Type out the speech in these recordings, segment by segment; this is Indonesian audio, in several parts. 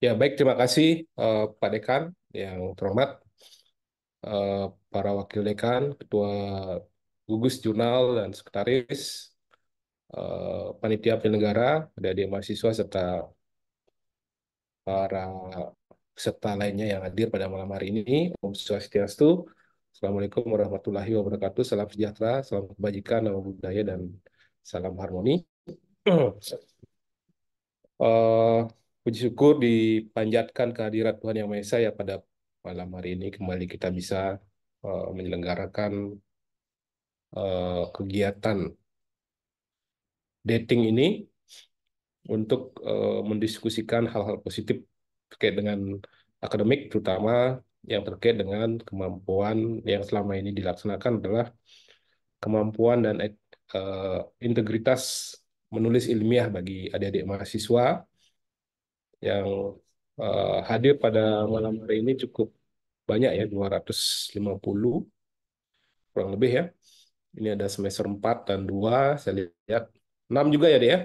Ya, baik, terima kasih Pak Dekan yang terhormat, eh, para wakil dekan, ketua gugus jurnal dan sekretaris, panitia penyelenggara, adik-adik mahasiswa serta para peserta lainnya yang hadir pada malam hari ini. Om Swastiastu. Assalamualaikum warahmatullahi wabarakatuh. Salam sejahtera, salam kebajikan, nama budaya dan salam harmoni. Eh, Puji syukur dipanjatkan kehadirat Tuhan Yang Maha Esa ya pada malam hari ini kembali kita bisa menyelenggarakan kegiatan dating ini untuk mendiskusikan hal-hal positif terkait dengan akademik, terutama yang terkait dengan kemampuan yang selama ini dilaksanakan adalah kemampuan dan integritas menulis ilmiah bagi adik-adik mahasiswa yang hadir pada malam hari ini cukup banyak ya, 250 kurang lebih ya. Ini ada semester 4 dan 2 saya lihat 6 juga ya dia.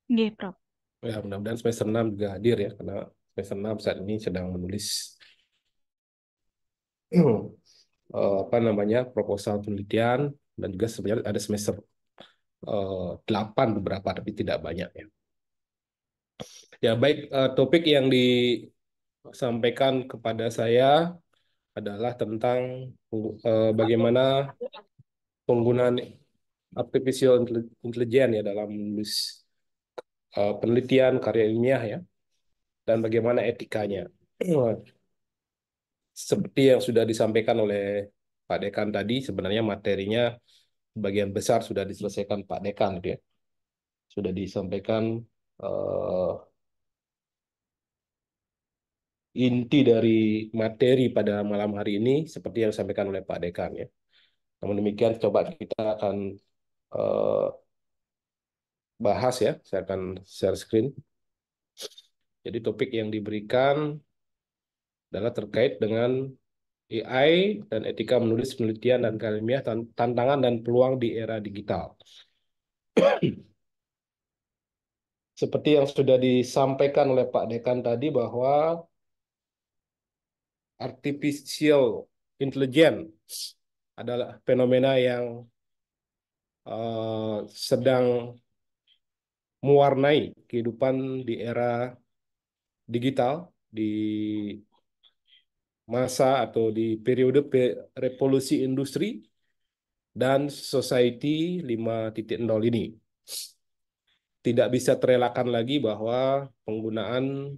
Nggih, Prof. Ya, mudah-mudahan semester 6 juga hadir ya, karena semester 6 saat ini sedang menulis apa namanya, proposal penelitian, dan juga sebenarnya ada semester 8 beberapa, tapi tidak banyak ya. Ya, baik, topik yang disampaikan kepada saya adalah tentang bagaimana penggunaan artificial intelligence ya dalam menulis penelitian karya ilmiah ya, dan bagaimana etikanya. Seperti yang sudah disampaikan oleh Pak Dekan tadi, sebenarnya materinya bagian besar sudah diselesaikan Pak Dekan gitu ya. Sudah disampaikan eh, inti dari materi pada malam hari ini seperti yang disampaikan oleh Pak Dekan ya. Namun demikian coba kita akan eh, bahas ya. Saya akan share screen. Jadi topik yang diberikan adalah terkait dengan AI dan etika menulis penelitian dan karya ilmiah, tantangan dan peluang di era digital. Seperti yang sudah disampaikan oleh Pak Dekan tadi bahwa artificial intelligence adalah fenomena yang sedang mewarnai kehidupan di era digital, di masa atau di periode revolusi industri dan society 5.0 ini. Tidak bisa terelakkan lagi bahwa penggunaan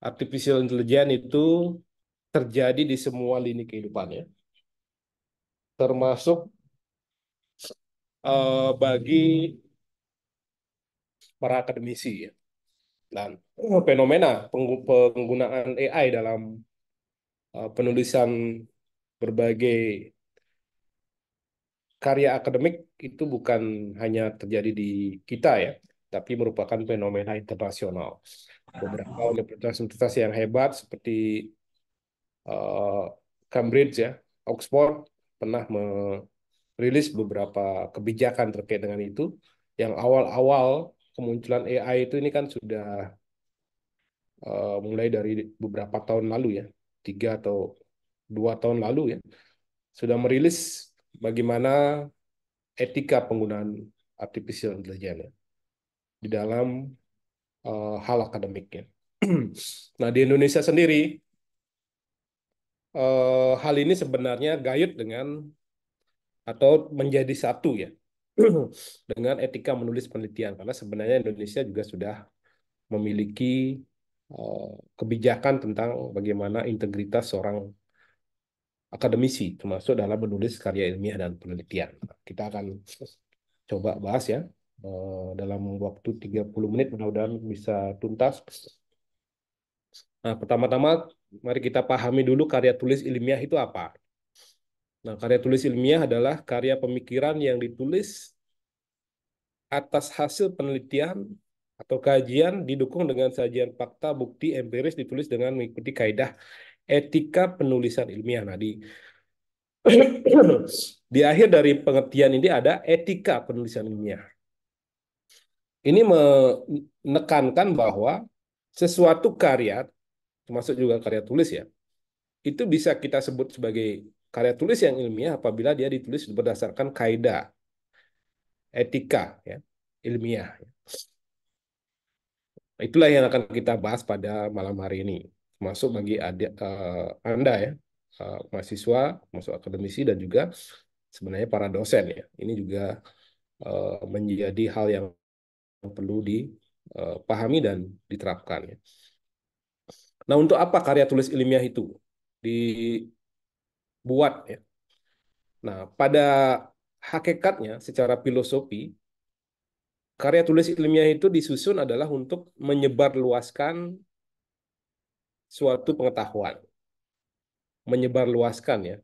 artificial intelligence itu terjadi di semua lini kehidupannya, termasuk bagi para akademisi ya. Dan fenomena penggunaan AI dalam penulisan berbagai karya akademik itu bukan hanya terjadi di kita ya, tapi merupakan fenomena internasional. Beberapa universitas-universitas yang hebat seperti eh, Cambridge ya, Oxford pernah merilis beberapa kebijakan terkait dengan itu. Yang awal-awal kemunculan AI itu ini kan sudah mulai dari beberapa tahun lalu ya, 3 atau 2 tahun lalu ya, sudah merilis bagaimana etika penggunaan artificial intelligence ya, di dalam hal akademiknya. Nah, di Indonesia sendiri, hal ini sebenarnya gayut dengan atau menjadi satu ya dengan etika menulis penelitian, karena sebenarnya Indonesia juga sudah memiliki eh, kebijakan tentang bagaimana integritas seorang akademisi termasuk dalam menulis karya ilmiah dan penelitian. Kita akan coba bahas ya dalam waktu 30 menit, mudah-mudahan bisa tuntas. Nah, pertama-tama mari kita pahami dulu karya tulis ilmiah itu apa. Nah, karya tulis ilmiah adalah karya pemikiran yang ditulis atas hasil penelitian atau kajian didukung dengan sajian fakta, bukti empiris, ditulis dengan mengikuti kaidah etika penulisan ilmiah. Nah, di akhir dari pengertian ini ada etika penulisan ilmiah. Ini menekankan bahwa sesuatu karya, termasuk juga karya tulis ya, itu bisa kita sebut sebagai karya tulis yang ilmiah apabila dia ditulis berdasarkan kaidah etika ya, ilmiah. Itulah yang akan kita bahas pada malam hari ini, termasuk bagi Anda ya, mahasiswa, masuk akademisi dan juga sebenarnya para dosen ya. Ini juga menjadi hal yang perlu dipahami dan diterapkan ya. Nah, untuk apa karya tulis ilmiah itu dibuat ya? Nah, pada hakikatnya secara filosofi, karya tulis ilmiah itu disusun adalah untuk menyebarluaskan suatu pengetahuan, menyebarluaskan ya,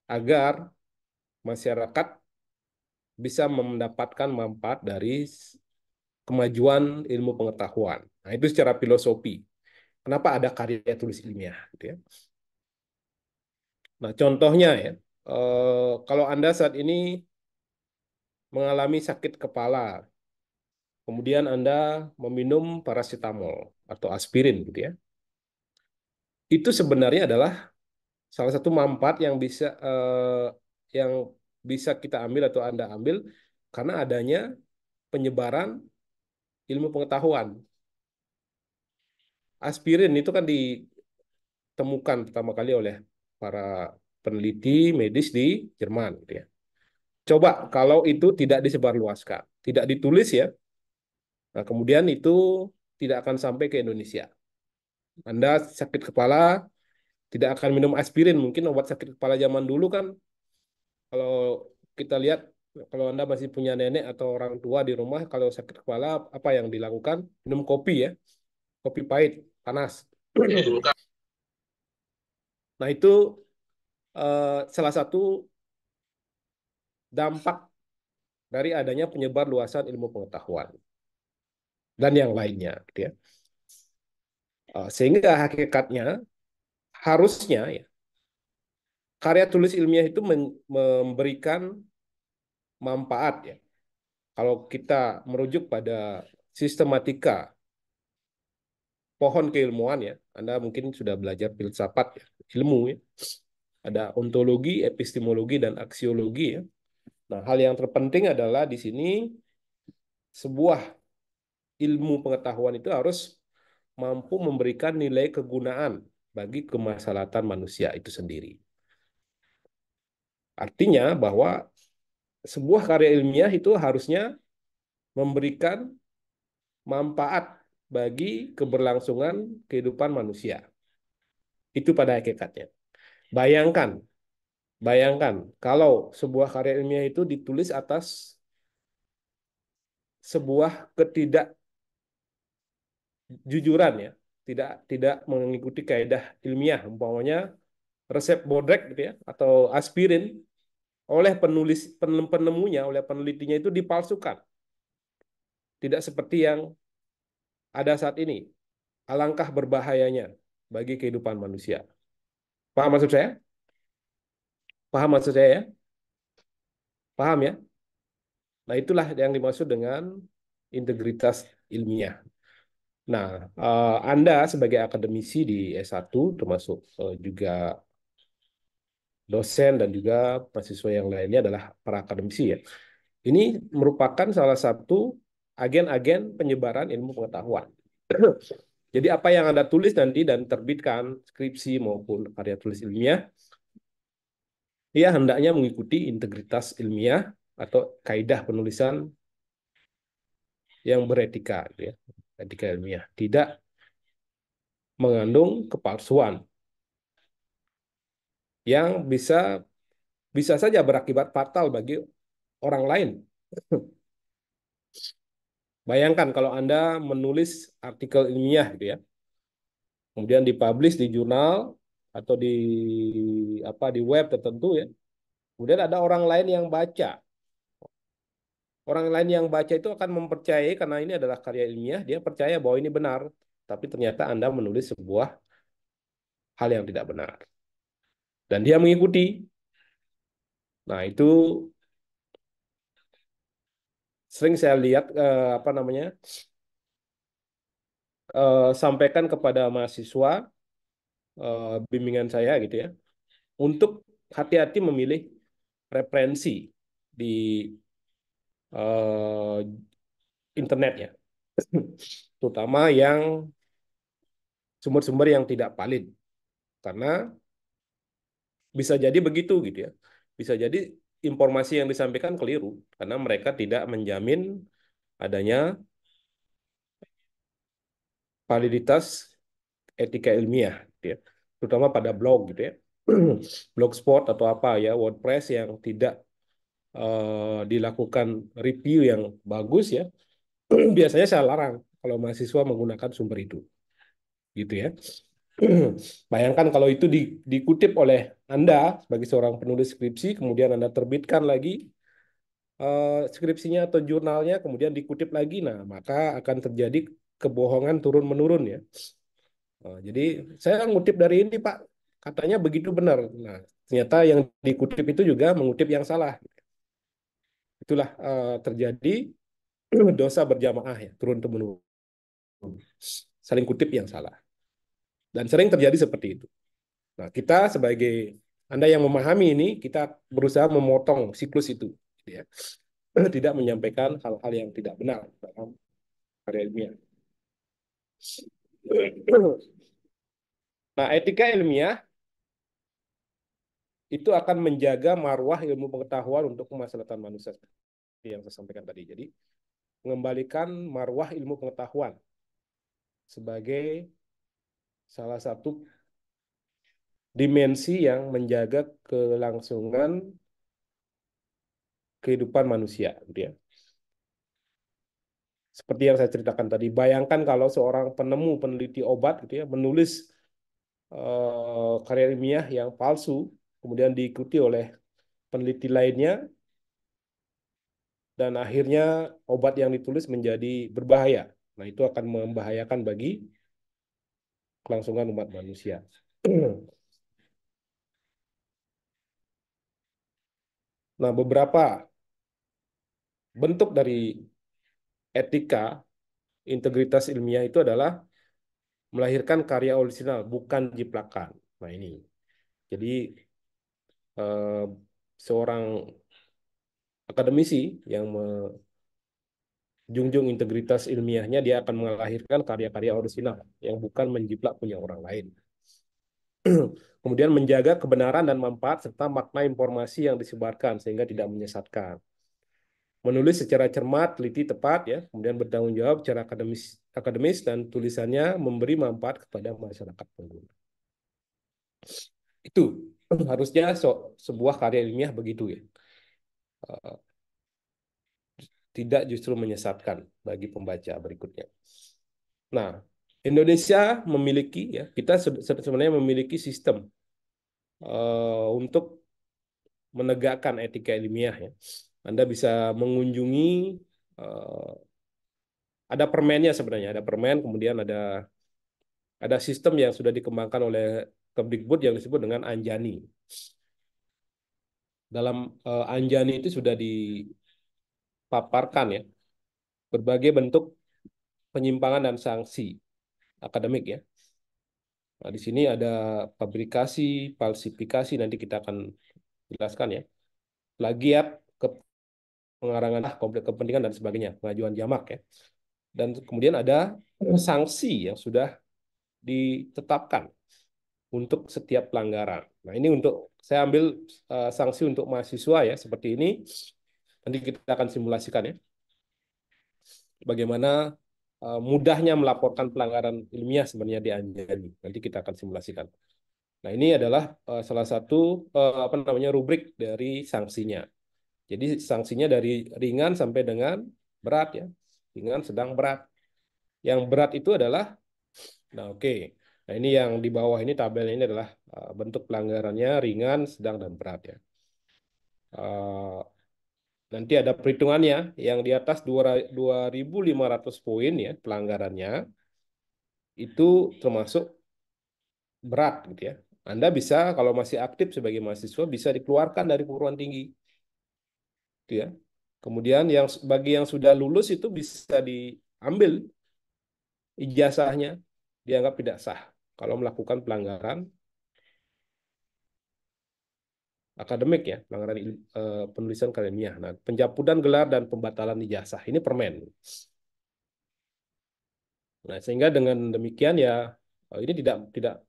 agar masyarakat bisa mendapatkan manfaat dari kemajuan ilmu pengetahuan. Nah, itu secara filosofi. Kenapa ada karya tulis ilmiah gitu ya? Nah, contohnya ya, kalau Anda saat ini mengalami sakit kepala, kemudian Anda meminum paracetamol atau aspirin gitu ya. Itu sebenarnya adalah salah satu manfaat yang bisa kita ambil atau Anda ambil karena adanya penyebaran ilmu pengetahuan. Aspirin itu kan ditemukan pertama kali oleh para peneliti medis di Jerman gitu ya. Coba kalau itu tidak disebarluaskan, tidak ditulis ya, nah kemudian itu tidak akan sampai ke Indonesia. Anda sakit kepala, tidak akan minum aspirin. Mungkin obat sakit kepala zaman dulu kan, kalau kita lihat, kalau Anda masih punya nenek atau orang tua di rumah, kalau sakit kepala, apa yang dilakukan? Minum kopi ya, kopi pahit, panas. Nah, itu salah satu dampak dari adanya penyebar luasan ilmu pengetahuan dan yang lainnya, gitu ya. Sehingga hakikatnya harusnya ya, karya tulis ilmiah itu memberikan manfaat ya. Kalau kita merujuk pada sistematika pohon keilmuan ya, Anda mungkin sudah belajar filsafat ya, ilmu ya. Ada ontologi, epistemologi, dan aksiologi ya. Nah, hal yang terpenting adalah di sini sebuah ilmu pengetahuan itu harus mampu memberikan nilai kegunaan bagi kemaslahatan manusia itu sendiri. Artinya bahwa sebuah karya ilmiah itu harusnya memberikan manfaat bagi keberlangsungan kehidupan manusia. Itu pada hakikatnya. Bayangkan, bayangkan kalau sebuah karya ilmiah itu ditulis atas sebuah ketidakjujuran ya, tidak tidak mengikuti kaidah ilmiah, umpamanya resep bodrek gitu ya, atau aspirin oleh penemunya, oleh penelitinya itu dipalsukan. Tidak seperti yang ada saat ini. Alangkah berbahayanya bagi kehidupan manusia. Paham maksud saya? Paham maksud saya ya? Paham ya? Nah, itulah yang dimaksud dengan integritas ilmiah. Nah, Anda sebagai akademisi di S1, termasuk juga dosen dan juga mahasiswa yang lainnya adalah para akademisi ya. Ini merupakan salah satu agen-agen penyebaran ilmu pengetahuan. Jadi apa yang Anda tulis nanti dan terbitkan, skripsi maupun karya tulis ilmiah, ya hendaknya mengikuti integritas ilmiah atau kaidah penulisan yang beretika, gitu ya. Etika ilmiah. Tidak mengandung kepalsuan yang bisa saja berakibat fatal bagi orang lain. Bayangkan kalau Anda menulis artikel ilmiah gitu ya, kemudian dipublish di jurnal atau di web tertentu ya. Kemudian ada orang lain yang baca. Orang lain yang baca itu akan mempercayai karena ini adalah karya ilmiah, dia percaya bahwa ini benar, tapi ternyata Anda menulis sebuah hal yang tidak benar. Dan dia mengikuti. Nah, itu sering saya lihat apa namanya sampaikan kepada mahasiswa bimbingan saya gitu ya untuk hati-hati memilih referensi di eh, internet ya, terutama yang sumber-sumber yang tidak valid karena bisa jadi begitu gitu ya. Bisa jadi informasi yang disampaikan keliru karena mereka tidak menjamin adanya validitas etika ilmiah gitu ya. Terutama pada blog gitu ya. Blogspot atau apa ya, WordPress yang tidak dilakukan review yang bagus ya. Biasanya saya larang kalau mahasiswa menggunakan sumber itu gitu ya. Bayangkan kalau itu dikutip oleh Anda sebagai seorang penulis skripsi, kemudian Anda terbitkan lagi skripsinya atau jurnalnya, kemudian dikutip lagi, nah maka akan terjadi kebohongan turun-menurun ya. Jadi saya ngutip dari ini Pak, katanya begitu benar. Nah, ternyata yang dikutip itu juga mengutip yang salah. Itulah terjadi dosa berjamaah ya, turun-temurun. Saling kutip yang salah. Dan sering terjadi seperti itu. Nah, kita sebagai Anda yang memahami ini, kita berusaha memotong siklus itu, gitu ya. Tidak menyampaikan hal-hal yang tidak benar dalam karya ilmiah. Nah, etika ilmiah itu akan menjaga marwah ilmu pengetahuan untuk kemaslahatan manusia seperti yang saya sampaikan tadi. Jadi, mengembalikan marwah ilmu pengetahuan sebagai salah satu dimensi yang menjaga kelangsungan kehidupan manusia, gitu ya. Seperti yang saya ceritakan tadi, bayangkan kalau seorang penemu peneliti obat gitu ya menulis karya ilmiah yang palsu, kemudian diikuti oleh peneliti lainnya, dan akhirnya obat yang ditulis menjadi berbahaya. Nah, itu akan membahayakan bagi kelangsungan umat manusia. Nah, beberapa bentuk dari etika integritas ilmiah itu adalah melahirkan karya orisinal, bukan jiplakan. Nah, ini. Jadi, eh, seorang akademisi yang menjunjung integritas ilmiahnya, dia akan melahirkan karya-karya orisinal yang bukan menjiplak punya orang lain. Kemudian menjaga kebenaran dan manfaat serta makna informasi yang disebarkan sehingga tidak menyesatkan. Menulis secara cermat, teliti, tepat ya, kemudian bertanggung jawab secara akademis dan tulisannya memberi manfaat kepada masyarakat pengguna. Itu harusnya sebuah karya ilmiah begitu ya. Eh, Tidak justru menyesatkan bagi pembaca berikutnya. Nah, Indonesia memiliki ya, kita sebenarnya memiliki sistem untuk menegakkan etika ilmiah ya. Anda bisa mengunjungi eh, ada permennya sebenarnya, ada permen, kemudian ada sistem yang sudah dikembangkan oleh Kemdikbud yang disebut dengan Anjani. Dalam Anjani itu sudah dipaparkan ya berbagai bentuk penyimpangan dan sanksi akademik ya. Nah, di sini ada fabrikasi, falsifikasi, nanti kita akan jelaskan ya. Plagiat, pengarangan konflik kepentingan dan sebagainya, pengajuan jamak ya. Dan kemudian ada sanksi yang sudah ditetapkan untuk setiap pelanggaran. Nah, ini untuk saya ambil sanksi untuk mahasiswa ya, seperti ini. Nanti kita akan simulasikan ya. Bagaimana mudahnya melaporkan pelanggaran ilmiah sebenarnya di Anjani. Nanti kita akan simulasikan. Nah, ini adalah salah satu apa namanya rubrik dari sanksinya. Jadi sanksinya dari ringan sampai dengan berat ya. Ringan, sedang, berat. Yang berat itu adalah, nah oke. Nah, ini yang di bawah ini tabelnya ini adalah bentuk pelanggarannya ringan, sedang, dan berat ya. Eh, Nanti ada perhitungannya yang di atas 2.500 poin ya pelanggarannya itu termasuk berat gitu ya. Anda bisa kalau masih aktif sebagai mahasiswa bisa dikeluarkan dari perguruan tinggi gitu ya. Kemudian bagi yang sudah lulus itu bisa diambil ijazahnya, dianggap tidak sah kalau melakukan pelanggaran akademik ya, pelanggaran penulisan akademia. Nah, pencabutan gelar dan pembatalan ijazah ini permen. Nah, sehingga dengan demikian ya ini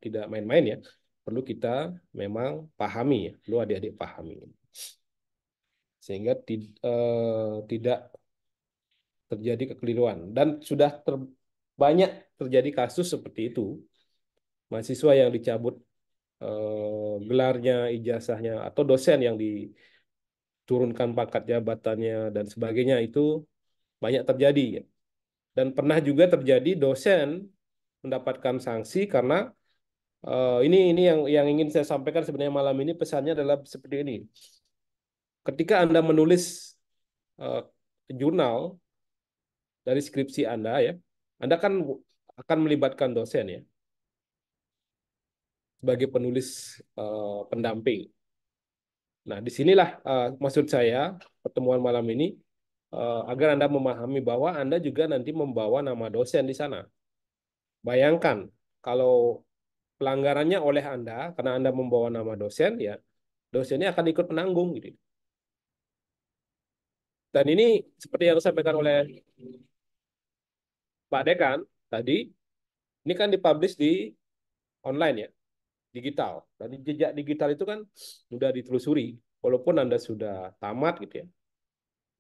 tidak main-main ya. Perlu kita memang pahami ya, perlu adik-adik pahami. Sehingga tidak terjadi kekeliruan dan sudah banyak terjadi kasus seperti itu. Mahasiswa yang dicabut gelarnya, ijazahnya atau dosen yang diturunkan pangkat jabatannya dan sebagainya itu banyak terjadi ya. Dan pernah juga terjadi dosen mendapatkan sanksi karena ini yang ingin saya sampaikan sebenarnya malam ini pesannya adalah seperti ini. Ketika Anda menulis eh, jurnal dari skripsi Anda ya, Anda kan akan melibatkan dosen ya sebagai penulis pendamping. Nah, disinilah maksud saya pertemuan malam ini agar Anda memahami bahwa Anda juga nanti membawa nama dosen di sana. Bayangkan kalau pelanggarannya oleh Anda karena Anda membawa nama dosen ya, dosennya akan ikut menanggung gitu. Dan ini seperti yang disampaikan oleh Pak Dekan tadi, ini kan dipublish di online ya, digital. Dan jejak digital itu kan mudah ditelusuri, walaupun Anda sudah tamat gitu ya.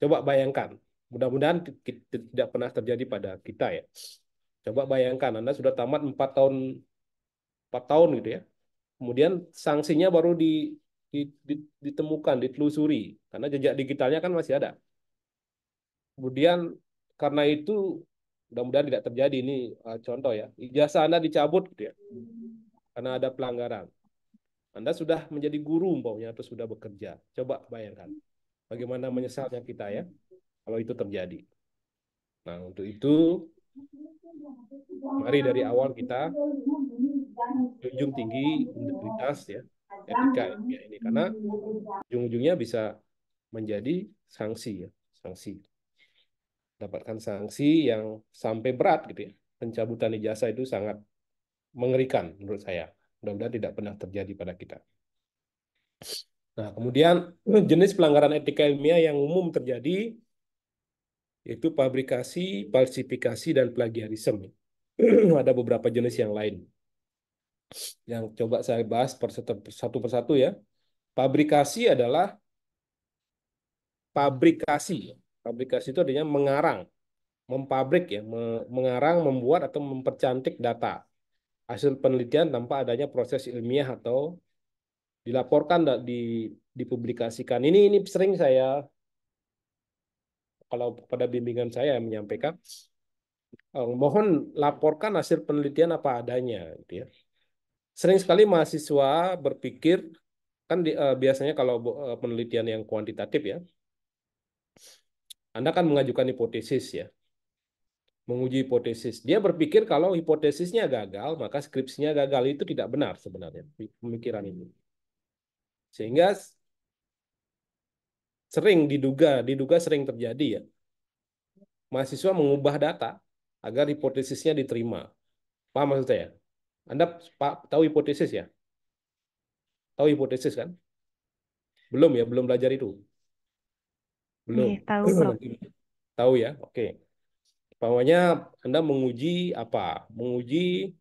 Coba bayangkan, mudah-mudahan tidak pernah terjadi pada kita ya. Coba bayangkan, Anda sudah tamat 4 tahun gitu ya. Kemudian sanksinya baru ditemukan, ditelusuri, karena jejak digitalnya kan masih ada. Kemudian karena itu mudah-mudahan tidak terjadi ini contoh ya. Ijazah Anda dicabut gitu ya karena ada pelanggaran. Anda sudah menjadi guru umpamanya atau sudah bekerja. Coba bayangkan bagaimana menyesalnya kita ya kalau itu terjadi. Nah, untuk itu mari dari awal kita junjung tinggi integritas ya, etika ya ini karena ujung-ujungnya bisa menjadi sanksi ya, sanksi. Dapatkan sanksi yang sampai berat gitu ya. Pencabutan ijazah itu sangat mengerikan menurut saya. Mudah-mudahan tidak pernah terjadi pada kita. Nah, kemudian jenis pelanggaran etika ilmiah yang umum terjadi yaitu fabrikasi, falsifikasi, dan plagiarisme. Ada beberapa jenis yang lain yang coba saya bahas satu persatu ya. Fabrikasi adalah fabrikasi. Fabrikasi itu artinya mengarang, mempabrik ya, mengarang, membuat atau mempercantik data hasil penelitian tanpa adanya proses ilmiah atau dilaporkan dipublikasikan. Ini sering saya kalau pada bimbingan saya menyampaikan mohon laporkan hasil penelitian apa adanya gitu ya. Sering sekali mahasiswa berpikir kan biasanya kalau penelitian yang kuantitatif ya, Anda kan mengajukan hipotesis ya, menguji hipotesis. Dia berpikir kalau hipotesisnya gagal, maka skripsinya gagal. Itu tidak benar sebenarnya pemikiran ini. Sehingga diduga sering terjadi ya. Mahasiswa mengubah data agar hipotesisnya diterima. Paham maksud saya? Anda tahu hipotesis ya? Tahu hipotesis kan? Belum ya, belum belajar itu. Belum. Nggih, tahu, Prof. Nanti tahu ya. Oke. Pokoknya Anda menguji apa? Menguji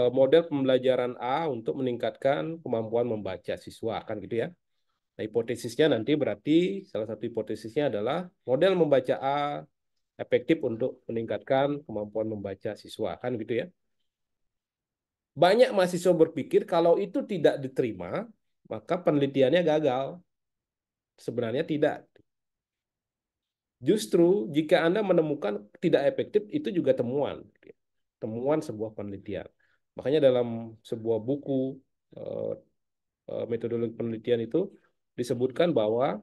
model pembelajaran A untuk meningkatkan kemampuan membaca siswa kan gitu ya. Nah, hipotesisnya nanti berarti salah satu hipotesisnya adalah model membaca A efektif untuk meningkatkan kemampuan membaca siswa kan gitu ya. Banyak mahasiswa berpikir kalau itu tidak diterima, maka penelitiannya gagal. Sebenarnya tidak. Justru jika Anda menemukan tidak efektif, itu juga temuan. Temuan sebuah penelitian. Makanya dalam sebuah buku eh, metodologi penelitian itu disebutkan bahwa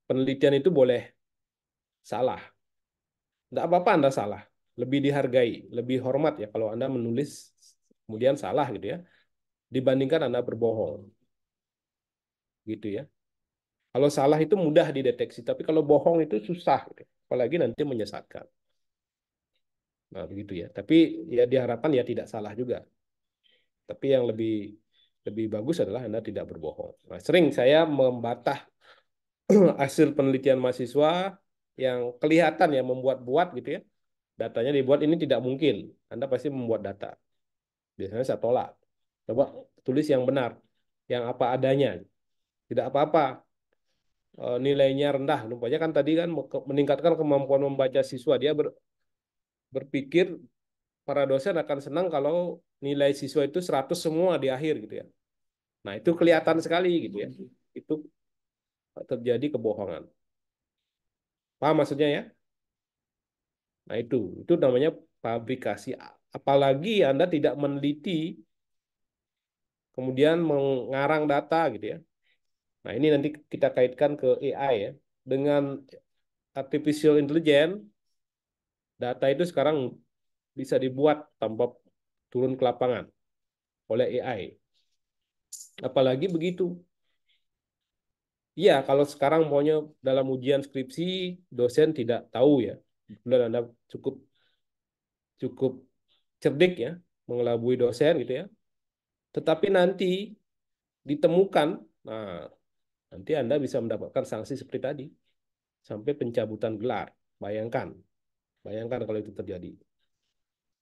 penelitian itu boleh salah. Tidak apa-apa Anda salah. Lebih dihargai, lebih hormat ya kalau Anda menulis kemudian salah gitu ya. Dibandingkan Anda berbohong. Gitu ya. Kalau salah itu mudah dideteksi, tapi kalau bohong itu susah, gitu. Apalagi nanti menyesatkan. Nah, begitu ya. Tapi ya diharapkan ya tidak salah juga. Tapi yang lebih lebih bagus adalah Anda tidak berbohong. Nah, sering saya membantah hasil penelitian mahasiswa yang kelihatan ya membuat-buat gitu ya. Datanya dibuat ini tidak mungkin. Anda pasti membuat data. Biasanya saya tolak. Coba tulis yang benar, yang apa adanya. Tidak apa-apa nilainya rendah. Rupanya kan tadi kan meningkatkan kemampuan membaca siswa. Dia berpikir para dosen akan senang kalau nilai siswa itu 100 semua di akhir gitu ya. Nah, itu kelihatan sekali gitu ya. Itu terjadi kebohongan. Paham maksudnya ya? Nah, itu namanya fabrikasi. Apalagi Anda tidak meneliti, kemudian mengarang data gitu ya. Nah, ini nanti kita kaitkan ke AI ya. Dengan artificial intelligence, data itu sekarang bisa dibuat tanpa turun ke lapangan oleh AI. Apalagi begitu. Iya, kalau sekarang maunya dalam ujian skripsi, dosen tidak tahu ya. Kemudian Anda cukup cukup cerdik ya, mengelabui dosen gitu ya. Tetapi nanti ditemukan, nah nanti Anda bisa mendapatkan sanksi seperti tadi, sampai pencabutan gelar. Bayangkan, bayangkan kalau itu terjadi.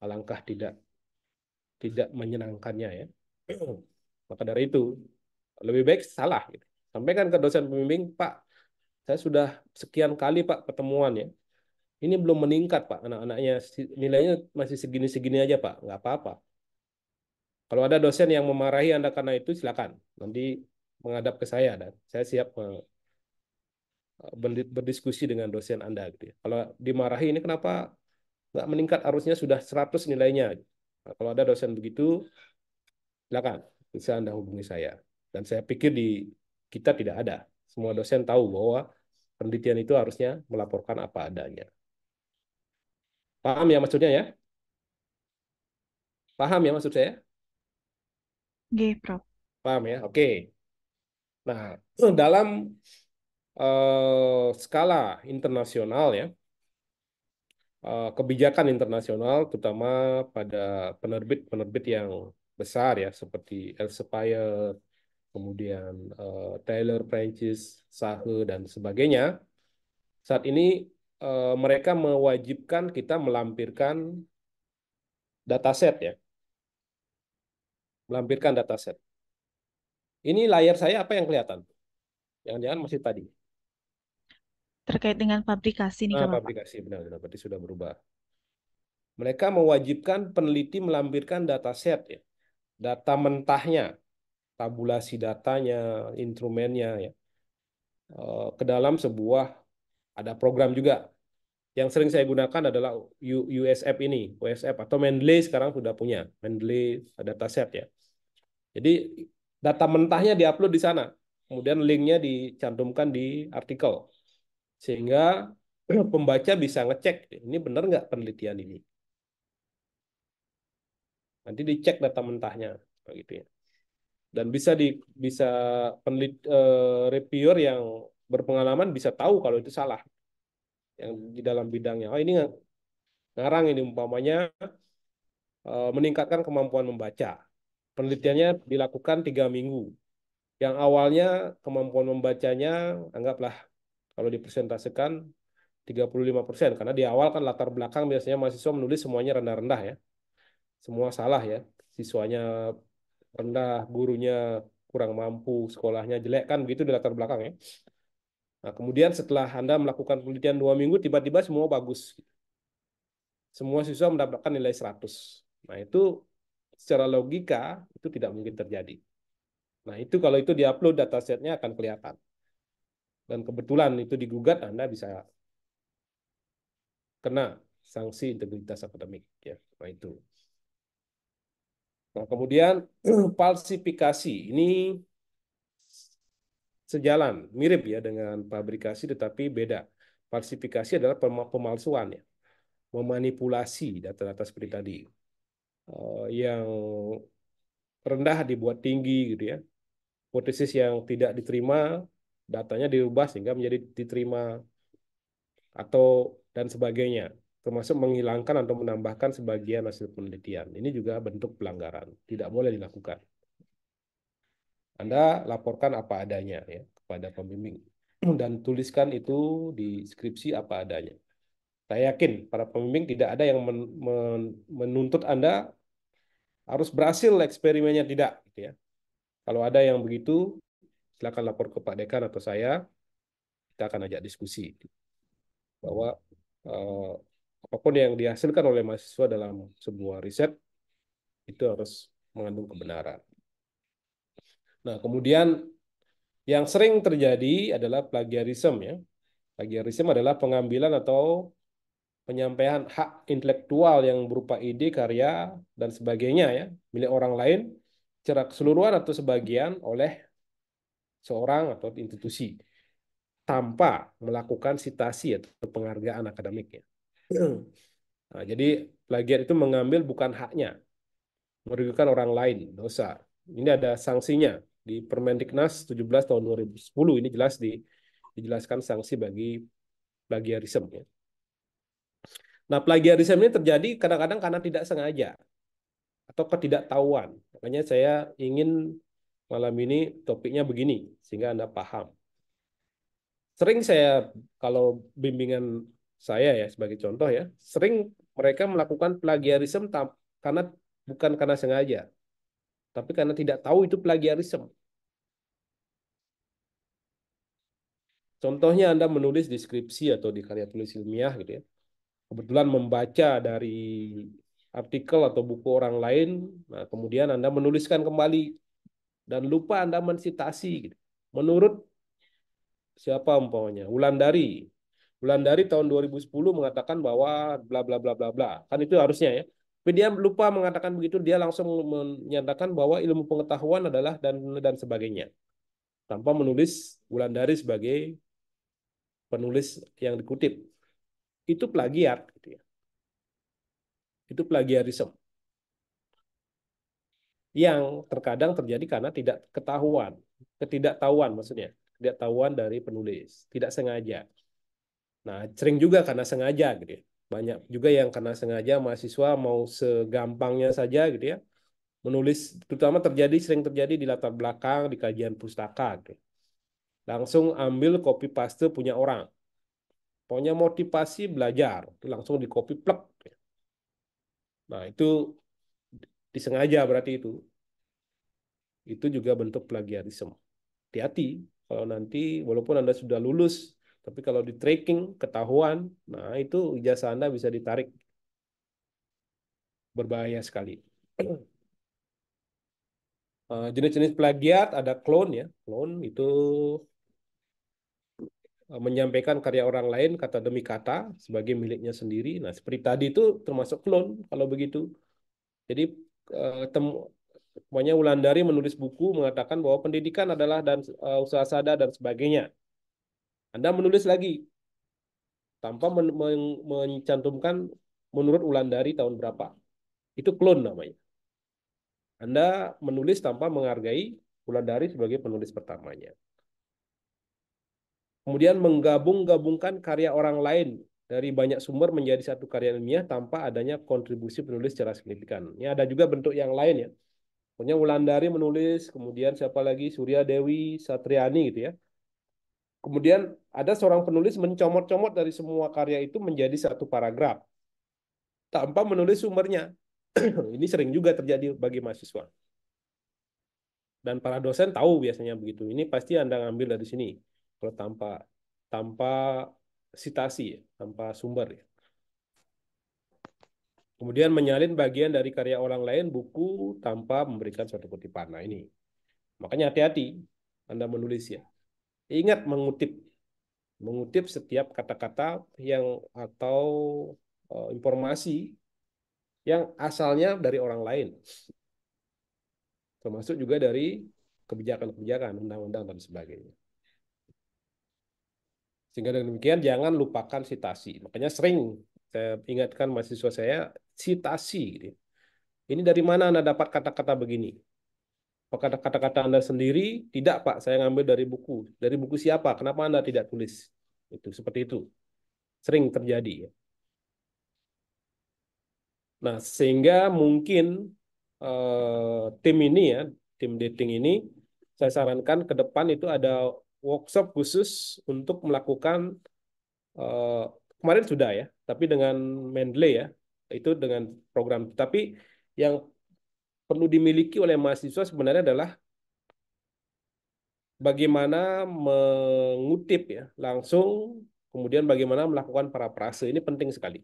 Alangkah tidak tidak menyenangkannya ya. Maka dari itu, lebih baik salah gitu. Sampaikan ke dosen pembimbing, Pak, saya sudah sekian kali Pak pertemuan ya. Ini belum meningkat Pak, anak-anaknya nilainya masih segini-segini aja Pak, nggak apa-apa. Kalau ada dosen yang memarahi Anda karena itu, silakan. Nanti menghadap ke saya dan saya siap berdiskusi dengan dosen Anda gitu ya. Kalau dimarahi ini kenapa nggak meningkat, harusnya sudah 100 nilainya. Nah, kalau ada dosen begitu, silakan bisa Anda hubungi saya. Dan saya pikir di kita tidak ada. Semua dosen tahu bahwa penelitian itu harusnya melaporkan apa adanya. Paham ya maksudnya ya? Paham ya maksud saya? Oke, Prof. Paham ya? Oke. Nah, dalam skala internasional ya, kebijakan internasional terutama pada penerbit-penerbit yang besar ya seperti Elsevier, kemudian Taylor Francis, Sahe dan sebagainya. Saat ini mereka mewajibkan kita melampirkan dataset ya, melampirkan dataset. Ini layar saya apa yang kelihatan? Jangan-jangan masih tadi. Terkait dengan fabrikasi nih, Nah, Kak Bapak. publikasi benar-benar berarti sudah berubah. Mereka mewajibkan peneliti melampirkan dataset ya, data mentahnya, tabulasi datanya, instrumennya ya, ke dalam sebuah ada program juga. Yang sering saya gunakan adalah USF ini, USF atau Mendeley sekarang sudah punya Mendeley dataset ya. Jadi data mentahnya diupload di sana, kemudian linknya dicantumkan di artikel sehingga pembaca bisa ngecek ini benar nggak penelitian ini. Nanti dicek data mentahnya, gitu ya. Dan bisa reviewer yang berpengalaman bisa tahu kalau itu salah yang di dalam bidangnya. Oh ini ngarang ini umpamanya meningkatkan kemampuan membaca. Penelitiannya dilakukan 3 minggu. Yang awalnya kemampuan membacanya anggaplah kalau dipresentasikan 35% karena di awal kan latar belakang biasanya mahasiswa menulis semuanya rendah-rendah ya. Semua salah ya. Siswanya rendah, gurunya kurang mampu, sekolahnya jelek kan begitu di latar belakang ya. Nah, kemudian setelah Anda melakukan penelitian 2 minggu, tiba-tiba semua bagus. Semua siswa mendapatkan nilai 100. Nah, itu secara logika itu tidak mungkin terjadi. Nah, itu kalau itu diupload datasetnya akan kelihatan. Dan kebetulan itu digugat, Anda bisa kena sanksi integritas akademik. Ya, nah itu. Nah, kemudian falsifikasi. Ini sejalan, mirip ya dengan fabrikasi tetapi beda. Falsifikasi adalah pemalsuan ya, memanipulasi data-data seperti tadi. Yang rendah dibuat tinggi gitu ya. Hipotesis yang tidak diterima datanya dirubah sehingga menjadi diterima atau dan sebagainya, termasuk menghilangkan atau menambahkan sebagian hasil penelitian. Ini juga bentuk pelanggaran, tidak boleh dilakukan. Anda laporkan apa adanya ya kepada pembimbing dan tuliskan itu di skripsi apa adanya. Saya yakin para pembimbing tidak ada yang menuntut Anda harus berhasil eksperimennya, tidak, gitu ya. Kalau ada yang begitu, silakan lapor ke Pak Dekan atau saya, kita akan ajak diskusi bahwa eh, apapun yang dihasilkan oleh mahasiswa dalam sebuah riset itu harus mengandung kebenaran. Nah, kemudian yang sering terjadi adalah plagiarisme ya. Plagiarisme adalah pengambilan atau penyampaian hak intelektual yang berupa ide, karya, dan sebagainya ya, milik orang lain secara keseluruhan atau sebagian oleh seorang atau institusi tanpa melakukan sitasi atau penghargaan akademiknya. Nah, jadi plagiat itu mengambil bukan haknya, merugikan orang lain, dosa. Ini ada sanksinya di Permendiknas 17 tahun 2010, ini jelas dijelaskan sanksi bagi plagiarisme ya. Nah, plagiarisme ini terjadi kadang-kadang karena tidak sengaja atau ketidaktahuan. Makanya saya ingin malam ini topiknya begini sehingga Anda paham. Sering saya, kalau bimbingan saya ya sebagai contoh ya, sering mereka melakukan plagiarisme karena bukan karena sengaja, tapi karena tidak tahu itu plagiarisme. Contohnya Anda menulis di skripsi atau di karya tulis ilmiah gitu ya. Kebetulan membaca dari artikel atau buku orang lain, nah kemudian Anda menuliskan kembali dan lupa Anda mensitasi gitu. Menurut siapa umpamanya? Wulandari. Wulandari tahun 2010 mengatakan bahwa bla bla bla bla bla. Kan itu harusnya ya. Tapi dia lupa mengatakan begitu, dia langsung menyatakan bahwa ilmu pengetahuan adalah dan sebagainya. Tanpa menulis Wulandari sebagai penulis yang dikutip. Itu plagiat gitu ya. Itu plagiarisme yang terkadang terjadi karena tidak ketahuan, ketidaktahuan maksudnya, ketidaktahuan dari penulis, tidak sengaja. Nah, sering juga karena sengaja gitu ya. Banyak juga yang karena sengaja mahasiswa mau segampangnya saja gitu ya, menulis, terutama sering terjadi di latar belakang, di kajian pustaka gitu ya. Langsung ambil copy paste punya orang. Pokoknya motivasi belajar, langsung di copy plek. Nah, itu disengaja berarti itu. Itu juga bentuk plagiarisme. Hati-hati kalau nanti walaupun Anda sudah lulus, tapi kalau di tracking ketahuan, nah itu ijazah Anda bisa ditarik, berbahaya sekali. Jenis-jenis plagiat ada clone ya. Clone itu menyampaikan karya orang lain kata demi kata sebagai miliknya sendiri. Nah, seperti tadi itu termasuk clone kalau begitu. Jadi pokoknya Wulandari menulis buku mengatakan bahwa pendidikan adalah dan usaha sadar dan sebagainya. Anda menulis lagi tanpa mencantumkan menurut Wulandari tahun berapa. Itu clone namanya. Anda menulis tanpa menghargai Wulandari sebagai penulis pertamanya. Kemudian menggabung-gabungkan karya orang lain dari banyak sumber menjadi satu karya ilmiah tanpa adanya kontribusi penulis secara signifikan. Ini ada juga bentuk yang lain ya. Pokoknya Wulandari menulis, kemudian siapa lagi, Surya Dewi Satriani gitu ya. Kemudian ada seorang penulis mencomot-comot dari semua karya itu menjadi satu paragraf tanpa menulis sumbernya. Ini sering juga terjadi bagi mahasiswa. Dan para dosen tahu biasanya begitu. Ini pasti Anda ngambil dari sini. Kalau tanpa tanpa sitasi, ya, tanpa sumber. Ya. Kemudian menyalin bagian dari karya orang lain buku tanpa memberikan suatu kutipan. Nah ini. Makanya hati-hati Anda menulis ya. Ingat mengutip setiap kata-kata yang atau informasi yang asalnya dari orang lain. Termasuk juga dari kebijakan-kebijakan, undang-undang dan sebagainya. Sehingga dengan demikian jangan lupakan sitasi. Makanya sering saya ingatkan mahasiswa saya, sitasi. Gitu. Ini dari mana Anda dapat kata-kata begini? Apakah kata-kata Anda sendiri? Tidak, Pak. Saya ngambil dari buku. Dari buku siapa? Kenapa Anda tidak tulis? Itu seperti itu. Sering terjadi, ya. Nah, sehingga mungkin tim ini ya, tim dating ini, saya sarankan ke depan itu ada workshop khusus untuk melakukan, eh, kemarin sudah ya, tapi dengan Mendeley ya, itu dengan program. Tapi yang perlu dimiliki oleh mahasiswa sebenarnya adalah bagaimana mengutip ya langsung, kemudian bagaimana melakukan parafrase. Ini penting sekali.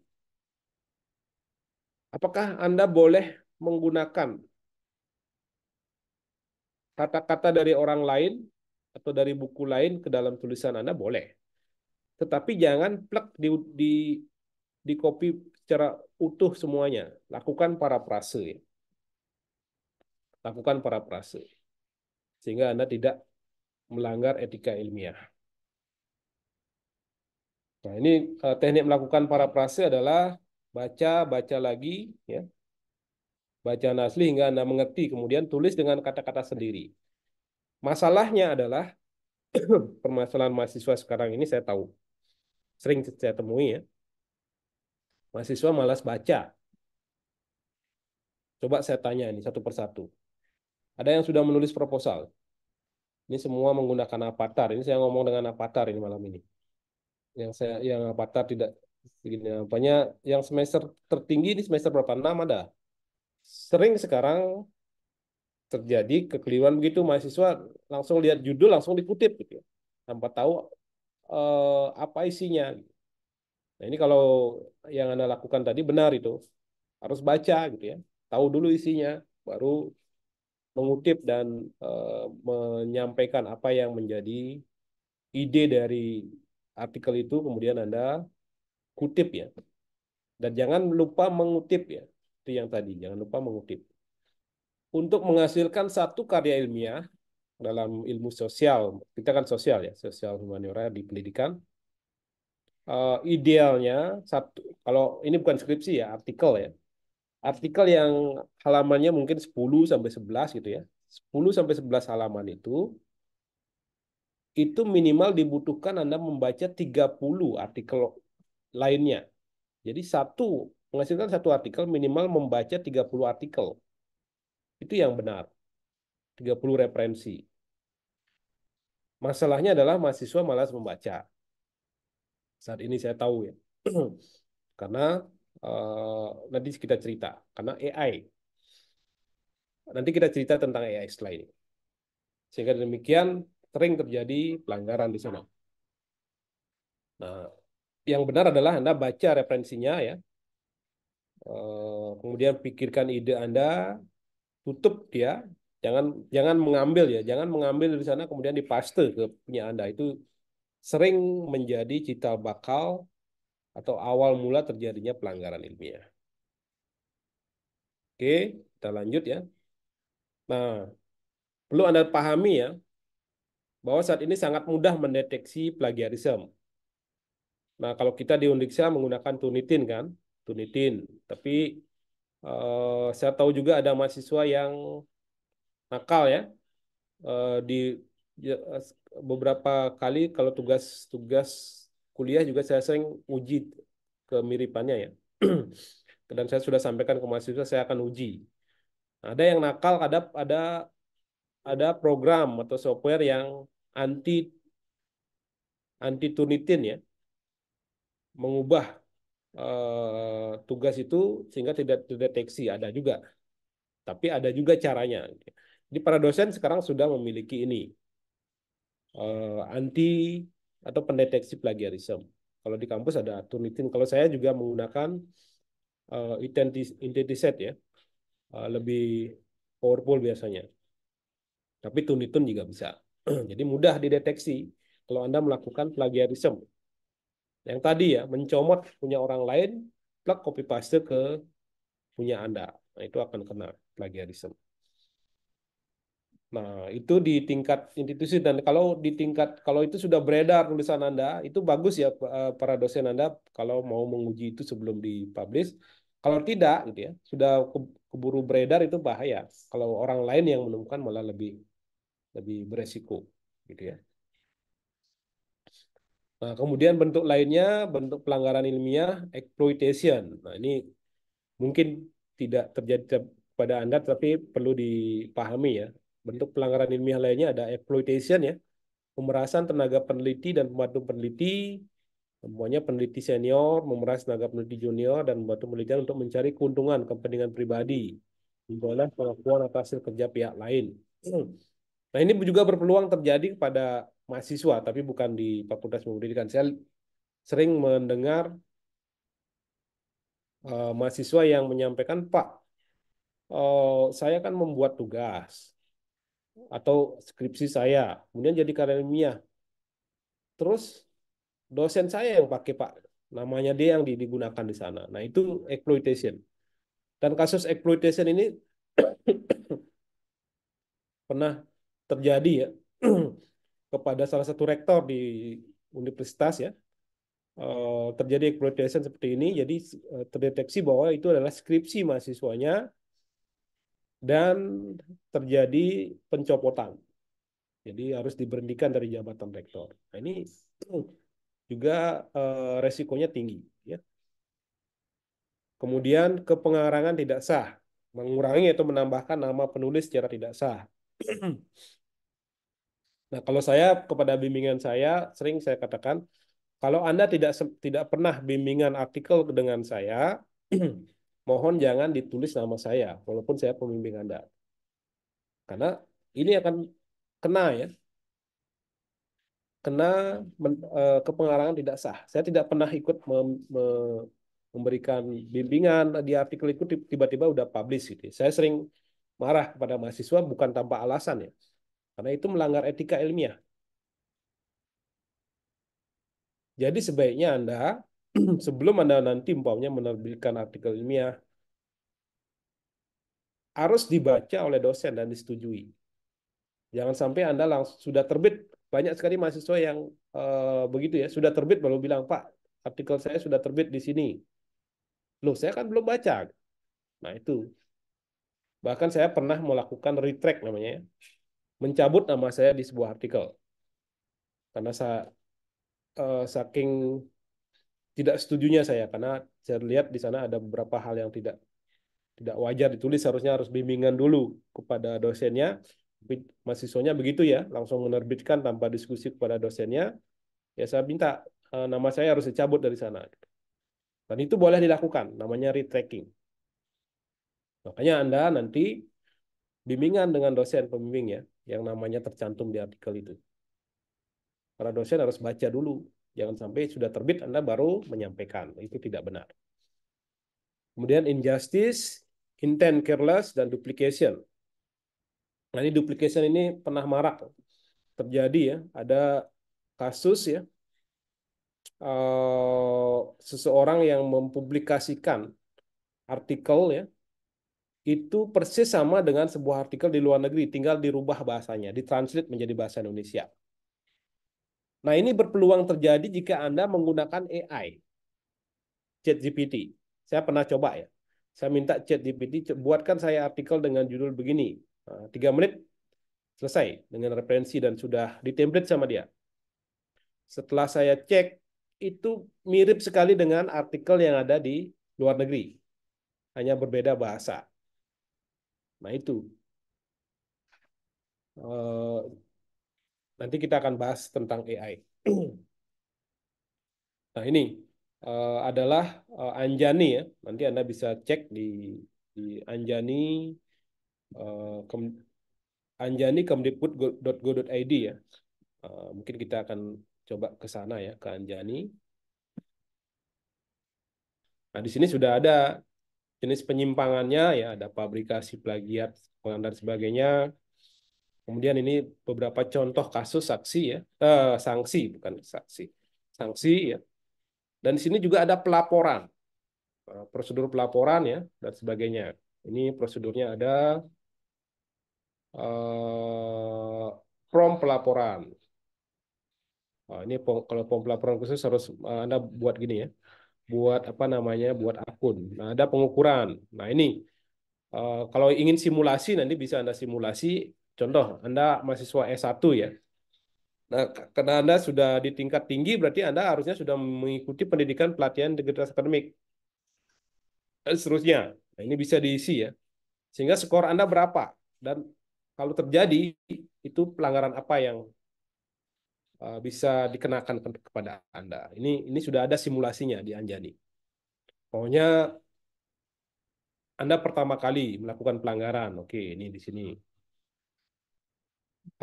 Apakah Anda boleh menggunakan kata-kata dari orang lain atau dari buku lain ke dalam tulisan Anda? Boleh. Tetapi jangan plek di, di copy secara utuh semuanya. Lakukan parafrase, ya. Lakukan parafrase. Sehingga Anda tidak melanggar etika ilmiah. Nah, ini teknik melakukan parafrase adalah baca, baca lagi, ya. Bacaan asli hingga Anda mengerti, kemudian tulis dengan kata-kata sendiri. Masalahnya adalah permasalahan mahasiswa sekarang ini saya tahu, sering saya temui ya, mahasiswa malas baca. Coba saya tanya ini satu persatu. Ada yang sudah menulis proposal. Ini semua menggunakan Avatar. Ini saya ngomong dengan Avatar ini malam ini. Yang Avatar tidak begini apanya, yang semester tertinggi ini semester berapa? 6 ada. Sering sekarang terjadi kekeliruan begitu, mahasiswa langsung lihat judul langsung dikutip gitu ya. Tanpa tahu apa isinya. Nah, ini kalau yang Anda lakukan tadi benar itu. Harus baca gitu ya. Tahu dulu isinya, baru mengutip dan menyampaikan apa yang menjadi ide dari artikel itu, kemudian Anda kutip ya. Dan jangan lupa mengutip ya. Itu yang tadi, jangan lupa mengutip. Untuk menghasilkan satu karya ilmiah dalam ilmu sosial, kita kan sosial ya, sosial humaniora di pendidikan, idealnya satu, kalau ini bukan skripsi ya, artikel ya. Artikel yang halamannya mungkin 10 sampai 11 gitu ya. 10 sampai 11 halaman itu minimal dibutuhkan Anda membaca 30 artikel lainnya. Jadi menghasilkan satu artikel minimal membaca 30 artikel. Itu yang benar. 30 referensi. Masalahnya adalah mahasiswa malas membaca. Saat ini saya tahu ya. Karena nanti kita cerita. Karena AI. Nanti kita cerita tentang AI setelah ini. Sehingga demikian sering terjadi pelanggaran di sana. Nah, yang benar adalah Anda baca referensinya ya. Kemudian pikirkan ide Anda, tutup dia, jangan jangan mengambil ya, jangan mengambil dari sana kemudian dipaste ke punya Anda. Itu sering menjadi cikal bakal atau awal mula terjadinya pelanggaran ilmiah. Oke, kita lanjut ya. Nah, perlu Anda pahami ya, bahwa saat ini sangat mudah mendeteksi plagiarisme. Nah, kalau kita di Undiksa menggunakan Turnitin kan, Turnitin. Tapi saya tahu juga ada mahasiswa yang nakal ya, di ya, beberapa kali kalau tugas-tugas kuliah juga saya sering uji kemiripannya ya. Dan saya sudah sampaikan ke mahasiswa saya akan uji. Ada yang nakal, ada program atau software yang anti anti Turnitin ya, mengubah tugas itu sehingga tidak terdeteksi. Ada juga, tapi ada juga caranya. Jadi para dosen sekarang sudah memiliki ini, anti atau pendeteksi plagiarisme. Kalau di kampus ada Turnitin. Kalau saya juga menggunakan Identiset ya, lebih powerful biasanya. Tapi Turnitin juga bisa. Jadi mudah dideteksi kalau Anda melakukan plagiarisme. Yang tadi ya, mencomot punya orang lain, plug copy paste ke punya Anda. Nah, itu akan kena plagiarisme. Nah, itu di tingkat institusi, dan kalau itu sudah beredar tulisan Anda, itu bagus ya para dosen Anda kalau mau menguji itu sebelum dipublish, Kalau tidak, gitu ya, sudah keburu beredar itu bahaya. Kalau orang lain yang menemukan malah lebih lebih beresiko, gitu ya. Nah, kemudian bentuk lainnya, bentuk pelanggaran ilmiah, exploitation. Nah, ini mungkin tidak terjadi pada Anda, tapi perlu dipahami ya. Bentuk pelanggaran ilmiah lainnya ada exploitation ya, pemerasan tenaga peneliti dan pembantu peneliti, semuanya peneliti senior, memeras tenaga peneliti junior, dan membantu penelitian untuk mencari keuntungan kepentingan pribadi, memperoleh pengakuan atas hasil kerja pihak lain. Nah, ini juga berpeluang terjadi pada mahasiswa, tapi bukan di Fakultas Pendidikan. Saya sering mendengar mahasiswa yang menyampaikan, Pak, saya kan membuat tugas atau skripsi saya, kemudian jadi karya ilmiah. Terus dosen saya yang pakai, Pak. Namanya dia yang digunakan di sana. Nah, itu exploitation. Dan kasus exploitation ini pernah terjadi ya kepada salah satu rektor di universitas ya. Terjadi exploitation seperti ini, jadi terdeteksi bahwa itu adalah skripsi mahasiswanya dan terjadi pencopotan. Jadi harus diberhentikan dari jabatan rektor. Nah, ini juga resikonya tinggi. Ya. Kemudian kepengarangan tidak sah, mengurangi atau menambahkan nama penulis secara tidak sah. Nah, kalau saya kepada bimbingan saya sering saya katakan, kalau Anda tidak pernah bimbingan artikel dengan saya, mohon jangan ditulis nama saya, walaupun saya pembimbing Anda, karena ini akan kena ya, kena kepengarangan tidak sah. Saya tidak pernah ikut memberikan bimbingan di artikel itu tiba-tiba udah publish gitu. Saya sering marah kepada mahasiswa bukan tanpa alasan ya, karena itu melanggar etika ilmiah. Jadi sebaiknya Anda sebelum Anda nanti umpamanya menerbitkan artikel ilmiah harus dibaca oleh dosen dan disetujui. Jangan sampai Anda langsung sudah terbit, banyak sekali mahasiswa yang begitu ya, sudah terbit baru bilang, Pak, artikel saya sudah terbit di sini. Loh, saya kan belum baca. Nah, itu. Bahkan saya pernah melakukan retract namanya, ya, mencabut nama saya di sebuah artikel. Karena saya saking tidak setujunya saya, karena saya lihat di sana ada beberapa hal yang tidak wajar ditulis, harusnya harus bimbingan dulu kepada dosennya. Tapi mahasiswanya begitu ya, langsung menerbitkan tanpa diskusi kepada dosennya. Ya saya minta nama saya harus dicabut dari sana. Dan itu boleh dilakukan, namanya retracking. Makanya Anda nanti bimbingan dengan dosen pembimbing ya, yang namanya tercantum di artikel itu. Para dosen harus baca dulu. Jangan sampai sudah terbit Anda baru menyampaikan. Itu tidak benar. Kemudian injustice, intent careless, dan duplication. Nah, ini duplication ini pernah marak terjadi ya. Ada kasus ya, seseorang yang mempublikasikan artikel ya, itu persis sama dengan sebuah artikel di luar negeri, tinggal dirubah bahasanya, ditranslate menjadi bahasa Indonesia. Nah, ini berpeluang terjadi jika Anda menggunakan AI, ChatGPT. Saya pernah coba ya. Saya minta ChatGPT, buatkan saya artikel dengan judul begini. 3 menit selesai dengan referensi dan sudah ditemplate sama dia. Setelah saya cek, itu mirip sekali dengan artikel yang ada di luar negeri. Hanya berbeda bahasa. Nah, itu. Nanti kita akan bahas tentang AI. Nah, ini adalah Anjani ya. Nanti Anda bisa cek di Anjani, Anjani kemdikbud.go.id ya. Mungkin kita akan coba ke sana ya, ke Anjani. Nah, di sini sudah ada jenis penyimpangannya ya, ada fabrikasi, plagiat, dan sebagainya. Kemudian ini beberapa contoh kasus saksi ya, sanksi bukan saksi, sanksi ya. Dan di sini juga ada pelaporan, prosedur pelaporan ya dan sebagainya. Ini prosedurnya ada prom pelaporan. Ini kalau pom pelaporan khusus harus Anda buat gini ya. buat apa namanya, buat akun. Nah, ada pengukuran. Nah, ini kalau ingin simulasi nanti bisa Anda simulasi. Contoh, Anda mahasiswa S1 ya. Nah, karena Anda sudah di tingkat tinggi, berarti Anda harusnya sudah mengikuti pendidikan pelatihan integritas akademik dan seterusnya. Nah, ini bisa diisi ya. Sehingga skor Anda berapa? Dan kalau terjadi, itu pelanggaran apa yang bisa dikenakan kepada Anda. Ini sudah ada simulasinya di Anjani. Pokoknya Anda pertama kali melakukan pelanggaran. Oke, ini di sini.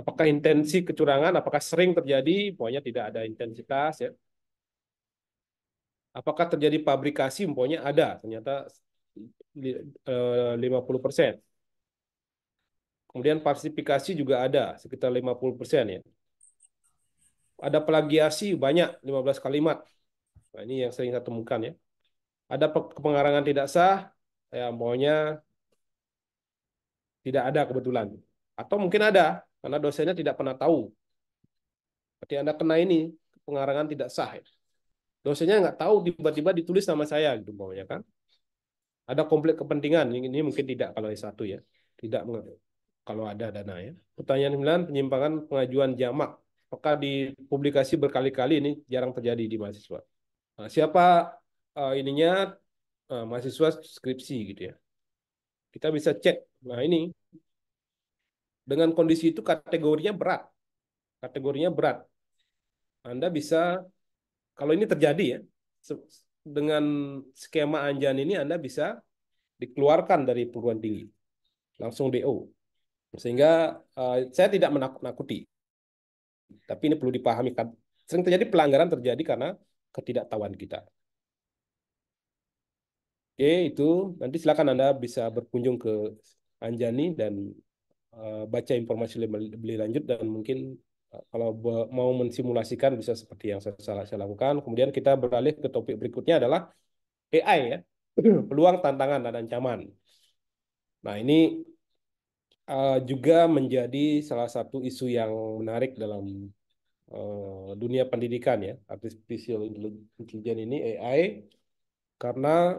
Apakah intensi kecurangan? Apakah sering terjadi? Pokoknya tidak ada intensitas ya. Apakah terjadi pabrikasi? Pokoknya ada. Ternyata 50%. Kemudian falsifikasi juga ada sekitar 50% ya. Ada plagiasi banyak 15 kalimat. Nah, ini yang sering saya temukan ya. Ada pengarangan tidak sah, ya pokoknya tidak ada kebetulan. Atau mungkin ada, karena dosennya tidak pernah tahu. Berarti Anda kena ini, pengarangan tidak sah. Ya. Dosennya nggak tahu, tiba-tiba ditulis nama saya, gitu pokoknya kan. Ada konflik kepentingan, ini mungkin tidak kalau S1 ya. Tidak kalau ada dana ya. Pertanyaan 9, penyimpangan pengajuan jamak. Apakah dipublikasi berkali-kali ini jarang terjadi di mahasiswa. Nah, siapa ininya mahasiswa skripsi gitu ya. Kita bisa cek. Nah, ini dengan kondisi itu kategorinya berat. Kategorinya berat. Anda bisa, kalau ini terjadi ya, dengan skema Anjan ini Anda bisa dikeluarkan dari perguruan tinggi. Langsung DO. Sehingga saya tidak menakut-nakuti. Tapi ini perlu dipahami kan. Sering terjadi pelanggaran terjadi karena ketidaktahuan kita. Oke, itu nanti silakan Anda bisa berkunjung ke Anjani dan baca informasi lebih lanjut dan mungkin kalau mau mensimulasikan bisa seperti yang saya lakukan. Kemudian kita beralih ke topik berikutnya adalah AI ya, peluang, tantangan, dan ancaman. Nah, ini juga menjadi salah satu isu yang menarik dalam dunia pendidikan ya, artificial intelligence ini AI, karena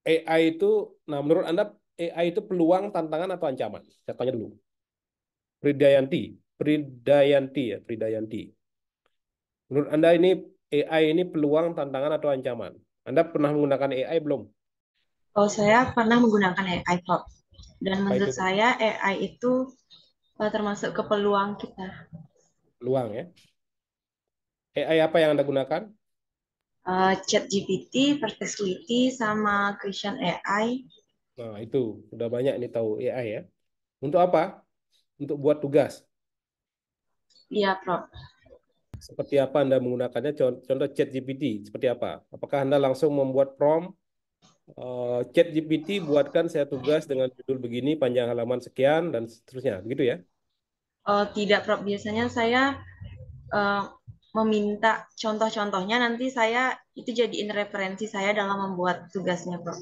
AI itu, nah menurut Anda AI itu peluang, tantangan, atau ancaman? Saya tanya dulu. Pridayanti, Pridayanti ya, Pridayanti. Menurut Anda ini AI ini peluang, tantangan, atau ancaman? Anda pernah menggunakan AI belum? Oh, saya pernah menggunakan AI, Prof. Dan Apa itu menurut saya AI itu termasuk ke peluang kita. peluang ya? AI apa yang Anda gunakan? ChatGPT, Perplexity, sama Question AI. Nah, itu sudah banyak ini tahu AI ya. Untuk apa? Untuk buat tugas. Iya, Prof. Seperti apa Anda menggunakannya? Contoh ChatGPT, seperti apa? Apakah Anda langsung membuat prompt, ChatGPT buatkan saya tugas dengan judul begini, panjang halaman sekian, dan seterusnya, begitu ya? Tidak, Prof. Biasanya saya eh, meminta contoh-contohnya, nanti saya itu jadiin referensi saya dalam membuat tugasnya, Prof.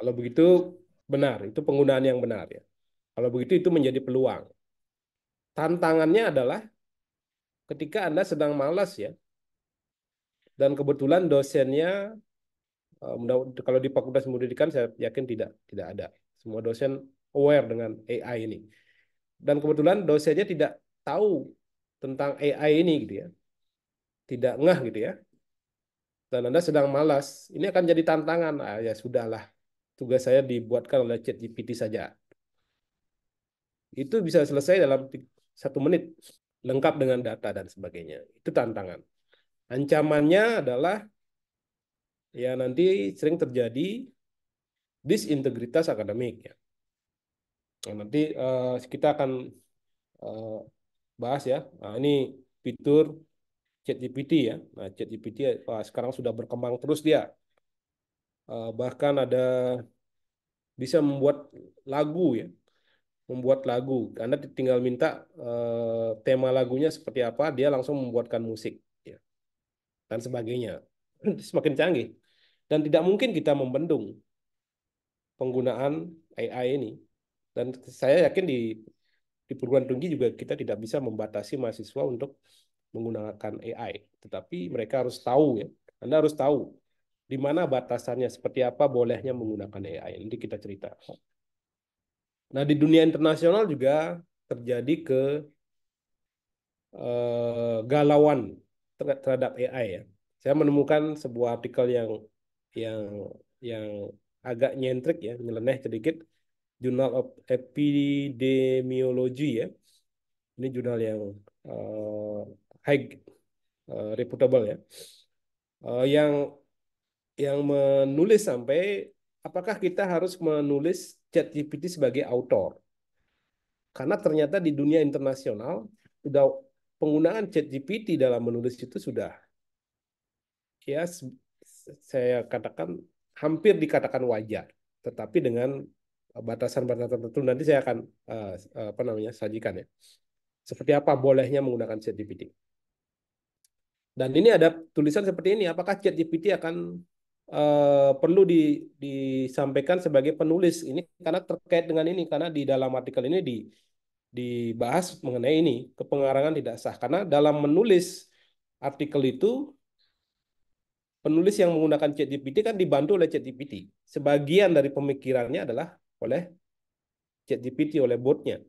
Kalau begitu benar, itu penggunaan yang benar ya. Kalau begitu itu menjadi peluang. Tantangannya adalah ketika Anda sedang malas ya, dan kebetulan dosennya, kalau di Fakultas Pendidikan saya yakin tidak ada. Semua dosen aware dengan AI ini. Dan kebetulan dosennya tidak tahu tentang AI ini gitu ya. Tidak ngeh gitu ya. Dan Anda sedang malas, ini akan jadi tantangan. Ah, ya sudahlah, tugas saya dibuatkan oleh ChatGPT saja. Itu bisa selesai dalam 1 menit, lengkap dengan data dan sebagainya. Itu tantangan. Ancamannya adalah ya nanti sering terjadi disintegritas akademik ya. Nah, nanti kita akan eh, bahas ya. Nah, ini fitur ChatGPT ya. Nah, ChatGPT sekarang sudah berkembang terus dia. Bahkan ada bisa membuat lagu ya, membuat lagu. Anda tinggal minta tema lagunya seperti apa, dia langsung membuatkan musik ya, dan sebagainya. Semakin canggih. Dan tidak mungkin kita membendung penggunaan AI ini. Dan saya yakin di perguruan tinggi juga kita tidak bisa membatasi mahasiswa untuk menggunakan AI, tetapi mereka harus tahu ya. Anda harus tahu di mana batasannya, seperti apa bolehnya menggunakan AI. Nanti kita cerita. Nah, di dunia internasional juga terjadi galauan terhadap AI ya. Saya menemukan sebuah artikel yang yang agak nyentrik ya, nyeleneh sedikit, Journal of Epidemiology ya. Ini jurnal yang high reputable ya. Yang menulis sampai apakah kita harus menulis ChatGPT sebagai autor? Karena ternyata di dunia internasional sudah penggunaan ChatGPT dalam menulis itu sudah ya saya katakan hampir dikatakan wajar, tetapi dengan batasan-batasan tertentu nanti saya akan apa namanya sajikan ya. Seperti apa bolehnya menggunakan ChatGPT. Dan ini ada tulisan seperti ini, apakah ChatGPT akan perlu disampaikan sebagai penulis ini karena terkait dengan ini, karena di dalam artikel ini dibahas mengenai ini, kepengarangan tidak sah, karena dalam menulis artikel itu penulis yang menggunakan ChatGPT kan dibantu oleh ChatGPT. Sebagian dari pemikirannya adalah oleh ChatGPT, oleh botnya.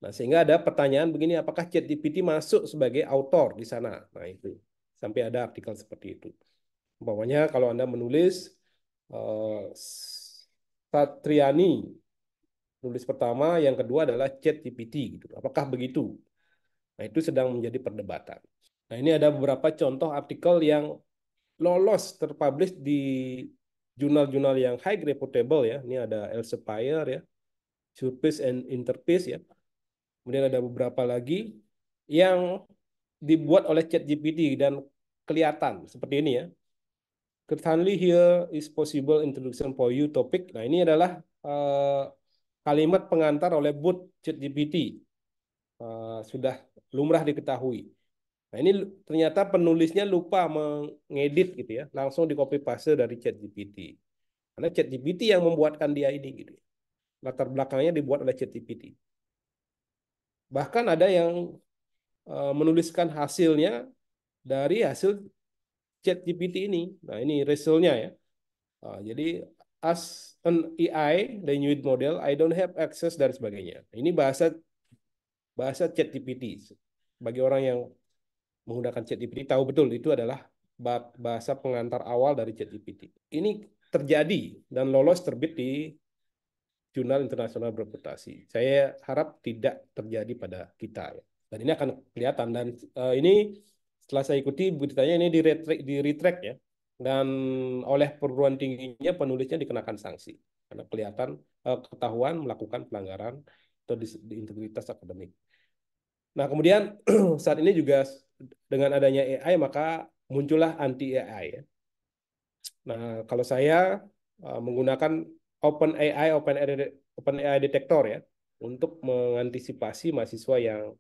Nah, sehingga ada pertanyaan begini, apakah ChatGPT masuk sebagai autor di sana? Nah, itu. Sampai ada artikel seperti itu. Umpamanya kalau Anda menulis Satriani, nulis pertama, yang kedua adalah ChatGPT gitu. Apakah begitu? Nah, itu sedang menjadi perdebatan. Nah, ini ada beberapa contoh artikel yang lolos terpublish di jurnal-jurnal yang high reputable ya. Ini ada Elsevier ya, Surface and Interface ya. Kemudian ada beberapa lagi yang dibuat oleh ChatGPT dan kelihatan seperti ini ya. Currently here is possible introduction for you topic. Nah, ini adalah kalimat pengantar oleh bot ChatGPT. Sudah lumrah diketahui. Nah, ini ternyata penulisnya lupa mengedit gitu ya, langsung di copy paste dari ChatGPT. Karena ChatGPT yang membuatkan dia ini gitu. Latar belakangnya dibuat oleh ChatGPT. Bahkan ada yang menuliskan hasilnya dari hasil ChatGPT ini. Nah, ini resultnya ya. Jadi as an AI, the new model, I don't have access dan sebagainya. Ini bahasa ChatGPT. Bagi orang yang menggunakan ChatGPT tahu betul itu adalah bahasa pengantar awal dari ChatGPT. Ini terjadi dan lolos terbit di jurnal internasional bereputasi. Saya harap tidak terjadi pada kita ya. Dan ini akan kelihatan dan ini setelah saya ikuti beritanya ini di retract ya. Dan oleh perguruan tingginya penulisnya dikenakan sanksi karena kelihatan ketahuan melakukan pelanggaran atau di integritas akademik. Nah, kemudian saat ini juga dengan adanya AI maka muncullah anti AI ya. Nah, kalau saya menggunakan OpenAI detektor ya untuk mengantisipasi mahasiswa yang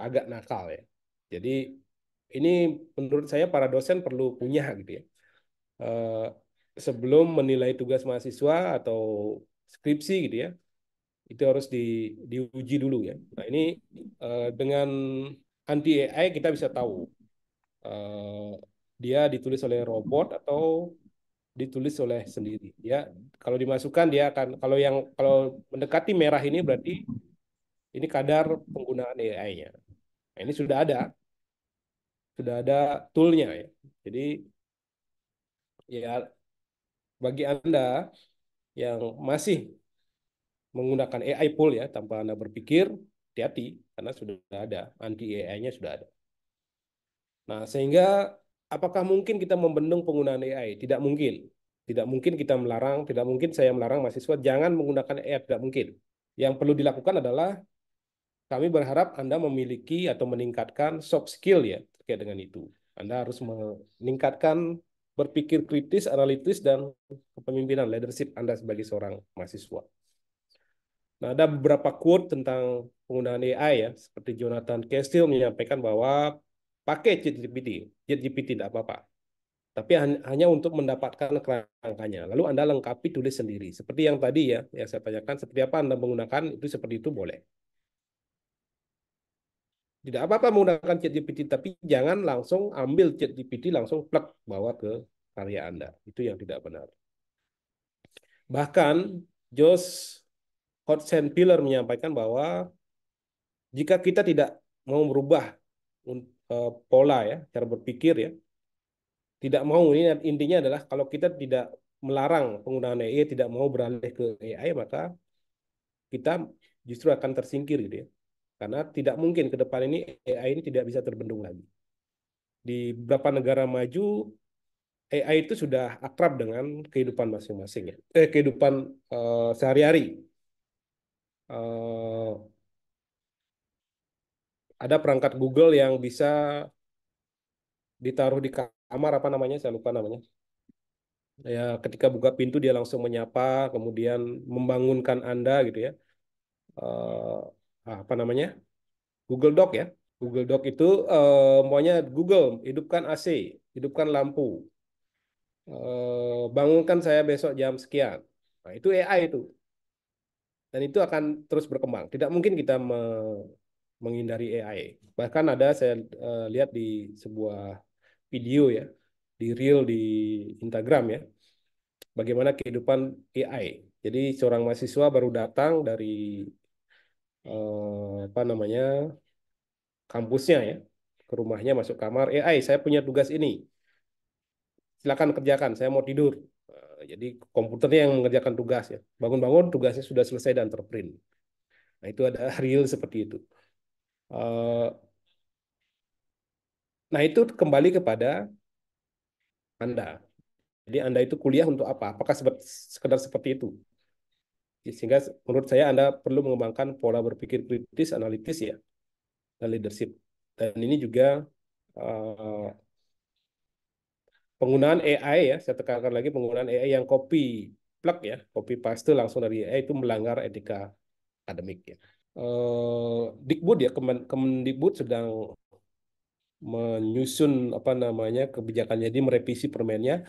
agak nakal ya. Jadi ini menurut saya para dosen perlu punya gitu ya. Eh, Sebelum menilai tugas mahasiswa atau skripsi gitu ya, itu harus diuji dulu ya. Nah, ini dengan anti AI kita bisa tahu dia ditulis oleh robot atau ditulis oleh sendiri. Ya, kalau dimasukkan dia akan kalau mendekati merah ini berarti ini kadar penggunaan AI-nya. Nah, ini sudah ada toolnya ya. Jadi ya bagi Anda yang masih menggunakan AI pool ya tanpa Anda berpikir, hati-hati karena sudah ada anti AI-nya sudah ada. Nah, sehingga apakah mungkin kita membendung penggunaan AI? Tidak mungkin. Tidak mungkin kita melarang, tidak mungkin saya melarang mahasiswa jangan menggunakan AI, tidak mungkin. Yang perlu dilakukan adalah kami berharap Anda memiliki atau meningkatkan soft skill ya terkait dengan itu. Anda harus meningkatkan berpikir kritis, analitis, dan kepemimpinan leadership Anda sebagai seorang mahasiswa. Nah, ada beberapa quote tentang penggunaan AI ya, seperti Jonathan Castle menyampaikan bahwa pakai ChatGPT tidak apa-apa. Tapi hanya untuk mendapatkan kerangkanya. Lalu Anda lengkapi tulis sendiri. Seperti yang tadi ya, yang saya tanyakan, seperti apa Anda menggunakan, itu seperti itu boleh. Tidak apa-apa menggunakan ChatGPT, tapi jangan langsung ambil ChatGPT langsung plug bawa ke karya Anda. Itu yang tidak benar. Bahkan Josh Hudson-Piller menyampaikan bahwa jika kita tidak mau merubah pola ya, cara berpikir ya, tidak mau, ini intinya adalah kalau kita tidak melarang penggunaan AI, tidak mau beralih ke AI, maka kita justru akan tersingkir gitu ya. Karena tidak mungkin ke depan ini AI ini tidak bisa terbendung lagi. Di beberapa negara maju, AI itu sudah akrab dengan kehidupan masing-masing ya. Kehidupan sehari-hari. Eh, ada perangkat Google yang bisa ditaruh di kamar, apa namanya? Saya lupa namanya. Ya, ketika buka pintu dia langsung menyapa, kemudian membangunkan Anda gitu ya. Apa namanya? Google Doc ya. Google Doc itu maunya Google, hidupkan AC, hidupkan lampu, bangunkan saya besok jam sekian. Nah, itu AI itu. Dan itu akan terus berkembang. Tidak mungkin kita menghindari AI. Bahkan ada saya lihat di sebuah video ya, di reel di Instagram ya, bagaimana kehidupan AI. Jadi seorang mahasiswa baru datang dari apa namanya kampusnya ya, ke rumahnya masuk kamar, AI, saya punya tugas ini, silakan kerjakan, saya mau tidur. Jadi komputernya yang mengerjakan tugas ya. Bangun-bangun tugasnya sudah selesai dan terprint. Nah itu ada reel seperti itu. Eh, Nah itu kembali kepada Anda. Jadi Anda itu kuliah untuk apa? Apakah sekedar seperti itu? Sehingga menurut saya Anda perlu mengembangkan pola berpikir kritis, analitis ya, dan leadership. Dan ini juga eh, penggunaan AI ya, saya tekankan lagi penggunaan AI yang copy plug ya, copy paste langsung dari AI itu melanggar etika akademik ya. Dikbud ya, Kemendikbud sedang menyusun apa namanya kebijakannya, jadi merevisi permennya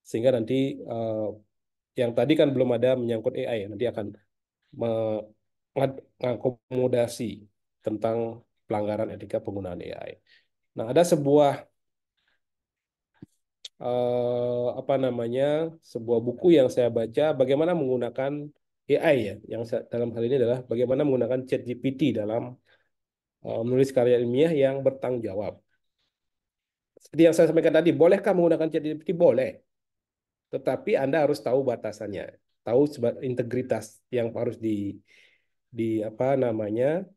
sehingga nanti eh, yang tadi kan belum ada menyangkut AI ya, nanti akan mengakomodasi tentang pelanggaran etika penggunaan AI. Nah, ada sebuah apa namanya sebuah buku yang saya baca bagaimana menggunakan AI ya, yang dalam hal ini adalah bagaimana menggunakan ChatGPT dalam menulis karya ilmiah yang bertanggung jawab. Seperti yang saya sampaikan tadi, bolehkah menggunakan ChatGPT? Boleh, tetapi Anda harus tahu batasannya, tahu integritas yang harus di apa namanya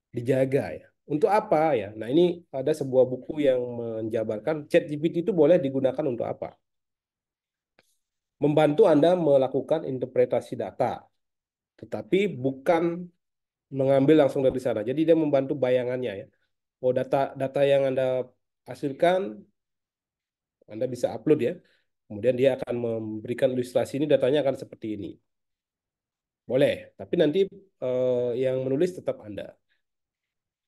dijaga ya. Untuk apa ya? Nah, ini ada sebuah buku yang menjabarkan ChatGPT itu boleh digunakan untuk apa? Membantu Anda melakukan interpretasi data, tetapi bukan mengambil langsung dari sana. Jadi dia membantu bayangannya ya. Oh, data yang Anda hasilkan, Anda bisa upload ya. Kemudian dia akan memberikan ilustrasi ini datanya akan seperti ini. Boleh, tapi nanti yang menulis tetap Anda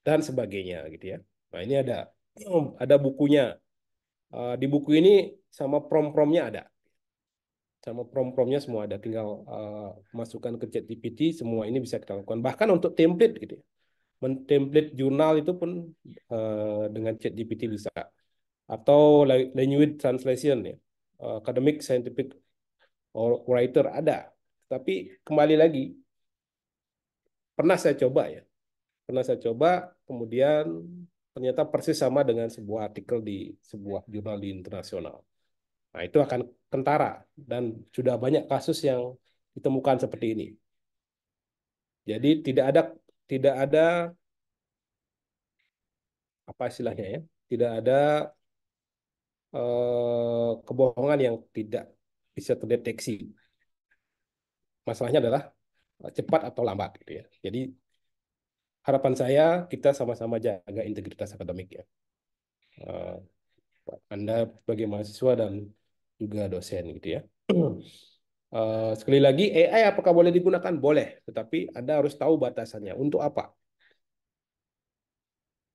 dan sebagainya gitu ya. Nah, ini ada bukunya. Di buku ini sama prom-promnya ada. Sama prom-promnya semua ada. Tinggal masukkan ke ChatGPT, semua ini bisa kita lakukan. Bahkan untuk template gitu ya. Template jurnal itu pun dengan ChatGPT bisa. Atau language translation ya. Academic, scientific, or writer ada. Tapi kembali lagi, pernah saya coba ya. Pernah saya coba, kemudian ternyata persis sama dengan sebuah artikel di sebuah jurnal di internasional. Nah, itu akan kentara dan sudah banyak kasus yang ditemukan seperti ini. Jadi tidak ada apa istilahnya ya, tidak ada kebohongan yang tidak bisa terdeteksi. Masalahnya adalah cepat atau lambat gitu ya. Jadi harapan saya kita sama-sama jaga integritas akademik ya. Eh, Anda sebagai mahasiswa dan juga dosen gitu ya. Sekali lagi, AI apakah boleh digunakan? Boleh, tetapi Anda harus tahu batasannya. Untuk apa?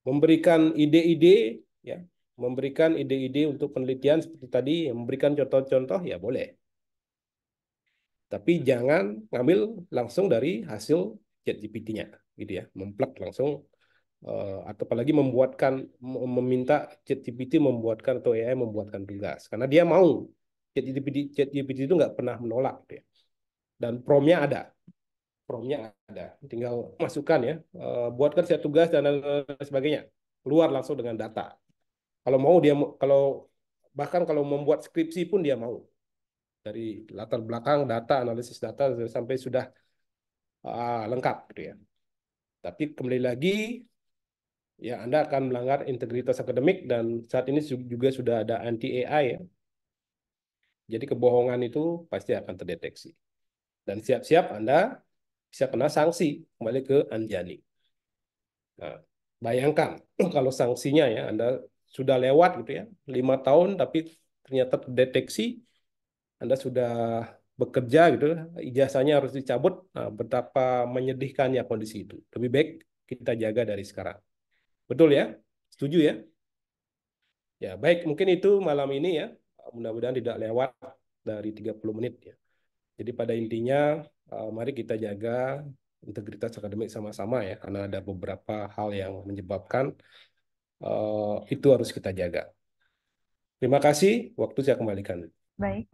Memberikan ide-ide, ya, memberikan ide-ide untuk penelitian seperti tadi, memberikan contoh-contoh, ya boleh. Tapi jangan ngambil langsung dari hasil ChatGPT-nya, gitu ya. Memplak langsung atau apalagi meminta ChatGPT membuatkan atau AI membuatkan tugas karena dia mau. ChatGPT itu nggak pernah menolak gitu ya. Dan promnya ada, tinggal masukkan ya, buatkan saya tugas dan lain sebagainya, keluar langsung dengan data. Kalau mau bahkan kalau membuat skripsi pun dia mau, dari latar belakang data, analisis data sampai sudah lengkap gitu ya. Tapi kembali lagi ya, Anda akan melanggar integritas akademik dan saat ini juga sudah ada anti AI ya. Jadi kebohongan itu pasti akan terdeteksi. Dan siap-siap Anda bisa kena sanksi kembali ke Anjani. Nah, bayangkan kalau sanksinya ya Anda sudah lewat gitu ya, 5 tahun tapi ternyata terdeteksi Anda sudah bekerja gitu, ijazahnya harus dicabut. Nah, betapa menyedihkannya kondisi itu. Lebih baik kita jaga dari sekarang. Betul ya? Setuju ya? Ya, baik, mungkin itu malam ini ya. Mudah-mudahan tidak lewat dari 30 menit ya. Jadi pada intinya mari kita jaga integritas akademik sama-sama ya, karena ada beberapa hal yang menyebabkan itu harus kita jaga. Terima kasih, waktu saya kembalikan. Baik.